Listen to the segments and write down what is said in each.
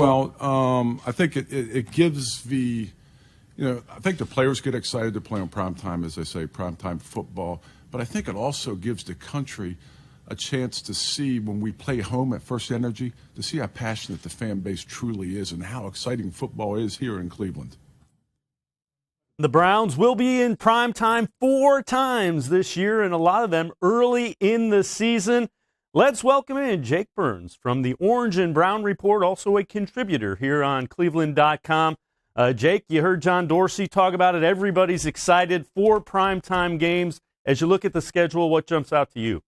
Well, I think it gives I think the players get excited to play on primetime, as they say, primetime football. But I think it also gives the country a chance to see, when we play home at First Energy, to see how passionate the fan base truly is and how exciting football is here in Cleveland. The Browns will be in primetime 4 times this year, and a lot of them early in the season. Let's welcome in Jake Burns from the Orange and Brown Report, also a contributor here on cleveland.com. Jake, you heard John Dorsey talk about it. Everybody's excited for primetime games. As you look at the schedule, what jumps out to you?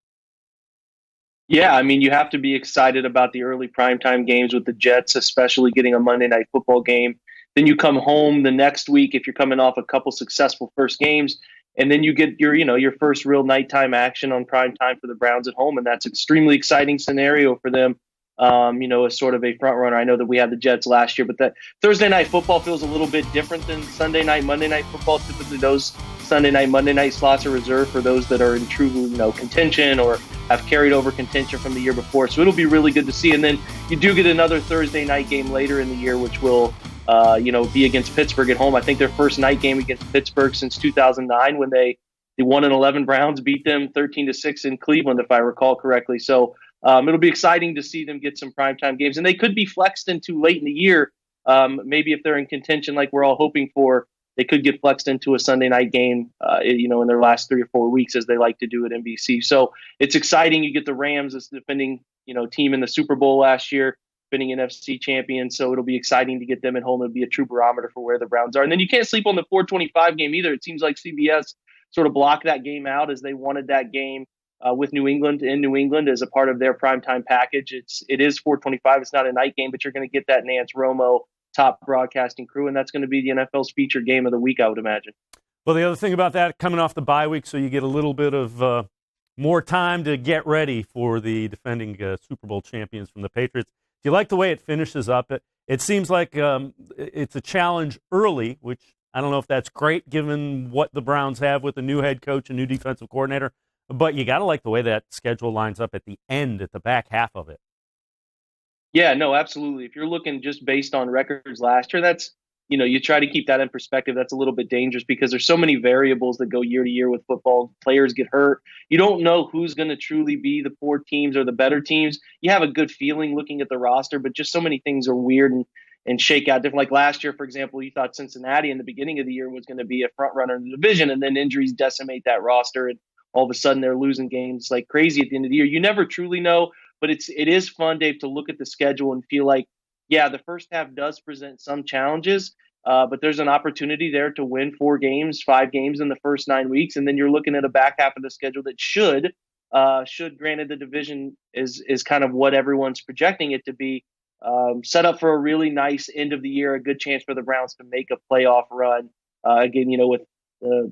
Yeah, I mean, you have to be excited about the early primetime games with the Jets, especially getting a Monday Night Football game. Then you come home the next week if you're coming off a couple successful first games, and then you get your first real nighttime action on primetime for the Browns at home, and that's an extremely exciting scenario for them. As sort of a front runner. I know that we had the Jets last year, but that Thursday Night Football feels a little bit different than Sunday Night, Monday Night Football. Typically, those Sunday Night, Monday Night slots are reserved for those that are in true, contention or have carried over contention from the year before. So it'll be really good to see. And then you do get another Thursday night game later in the year, which will, be against Pittsburgh at home. I think their first night game against Pittsburgh since 2009, when the 1-11 Browns beat them 13-6 in Cleveland, if I recall correctly. So it'll be exciting to see them get some primetime games, and they could be flexed into late in the year. Maybe if they're in contention, like we're all hoping for, they could get flexed into a Sunday night game, in their last 3 or 4 weeks, as they like to do at NBC. So it's exciting. You get the Rams as the defending, team in the Super Bowl last year, defending NFC champions. So it'll be exciting to get them at home. It'll be a true barometer for where the Browns are. And then you can't sleep on the 4:25 game either. It seems like CBS sort of blocked that game out, as they wanted that game with New England in New England as a part of their primetime package. It is 4:25. It's not a night game, but you're going to get that Nance Romo top broadcasting crew, and that's going to be the NFL's featured game of the week, I would imagine. Well, the other thing about that, coming off the bye week, so you get a little bit of more time to get ready for the defending Super Bowl champions from the Patriots. Do you like the way it finishes up? It seems like it's a challenge early, which I don't know if that's great given what the Browns have with a new head coach and new defensive coordinator. But you got to like the way that schedule lines up at the end, at the back half of it. Yeah, no, absolutely. If you're looking just based on records last year, that's, you try to keep that in perspective. That's a little bit dangerous because there's so many variables that go year to year with football. Players get hurt. You don't know who's going to truly be the poor teams or the better teams. You have a good feeling looking at the roster, but just so many things are weird and shake out different. Like last year, for example, you thought Cincinnati in the beginning of the year was going to be a front runner in the division, and then injuries decimate that roster, and all of a sudden they're losing games like crazy at the end of the year. You never truly know, but it is fun, Dave, to look at the schedule and feel like, yeah, the first half does present some challenges, but there's an opportunity there to win 4 games, 5 games in the first 9 weeks, and then you're looking at a back half of the schedule that should, granted the division is kind of what everyone's projecting it to be, set up for a really nice end of the year, a good chance for the Browns to make a playoff run. Again, with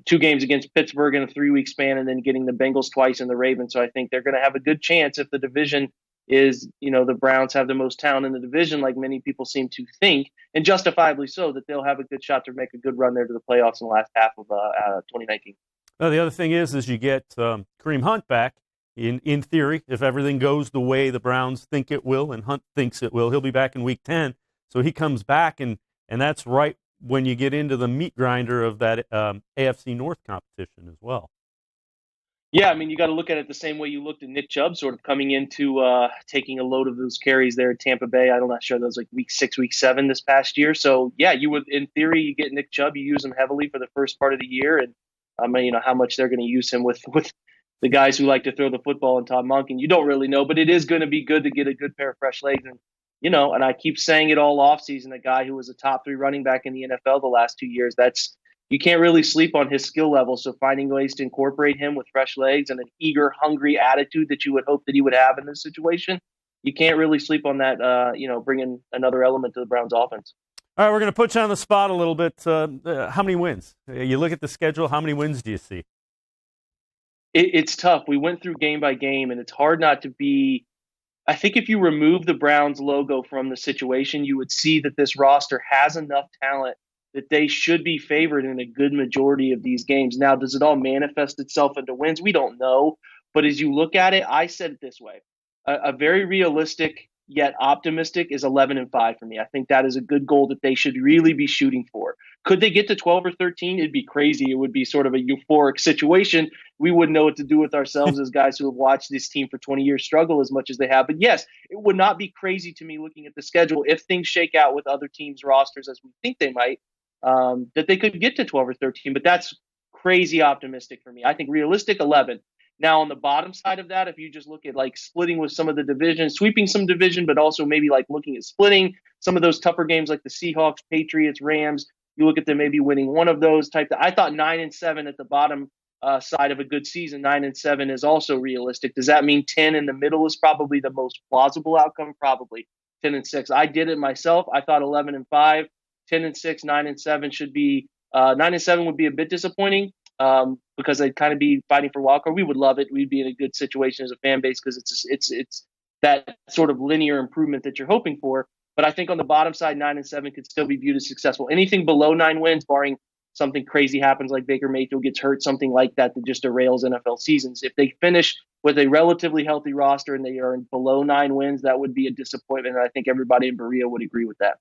2 games against Pittsburgh in a 3-week span, and then getting the Bengals twice and the Ravens. So I think they're going to have a good chance if the division is, the Browns have the most talent in the division, like many people seem to think, and justifiably so, that they'll have a good shot to make a good run there to the playoffs in the last half of 2019. The other thing is you get Kareem Hunt back. In theory, if everything goes the way the Browns think it will, and Hunt thinks it will, he'll be back in Week 10. So he comes back, and that's right when you get into the meat grinder of that AFC North competition as well. Yeah, I mean, you got to look at it the same way you looked at Nick Chubb sort of coming into taking a load of those carries there at Tampa Bay. I'm not sure, that was like Week 6, Week 7 this past year. So, yeah, you would, in theory, you get Nick Chubb, you use him heavily for the first part of the year, and how much they're going to use him with the guys who like to throw the football and Todd Monken. You don't really know, but it is going to be good to get a good pair of fresh legs. And, and I keep saying it all offseason, a guy who was a top 3 running back in the NFL the last 2 years, you can't really sleep on his skill level. So finding ways to incorporate him with fresh legs and an eager, hungry attitude that you would hope that he would have in this situation, you can't really sleep on that, bringing another element to the Browns offense. All right, we're going to put you on the spot a little bit. How many wins? You look at the schedule, how many wins do you see? It's tough. We went through game by game, and it's hard not to be. I think if you remove the Browns logo from the situation, you would see that this roster has enough talent that they should be favored in a good majority of these games. Now, does it all manifest itself into wins? We don't know. But as you look at it, I said it this way. A very realistic, yet optimistic is 11-5 for me. I think that is a good goal that they should really be shooting for. Could they get to 12 or 13? It'd be crazy. It would be sort of a euphoric situation. We wouldn't know what to do with ourselves as guys who have watched this team for 20 years struggle as much as they have. But yes, it would not be crazy to me looking at the schedule if things shake out with other teams' rosters as we think they might, that they could get to 12 or 13. But that's crazy optimistic for me. I think realistic 11. Now, on the bottom side of that, if you just look at like splitting with some of the division, sweeping some division, but also maybe like looking at splitting some of those tougher games like the Seahawks, Patriots, Rams, you look at them maybe winning one of those type. I thought 9-7 at the bottom side of a good season. 9-7 is also realistic. Does that mean 10 in the middle is probably the most plausible outcome? Probably 10-6. I did it myself. I thought 11-5, 10-6, 9-7 should be 9-7 would be a bit disappointing. Because they'd kind of be fighting for wild card. We would love it. We'd be in a good situation as a fan base because it's that sort of linear improvement that you're hoping for. But I think on the bottom side, 9-7 could still be viewed as successful. Anything below 9 wins, barring something crazy happens like Baker Mayfield gets hurt, something like that just derails NFL seasons. If they finish with a relatively healthy roster and they are below 9 wins, that would be a disappointment. And I think everybody in Berea would agree with that.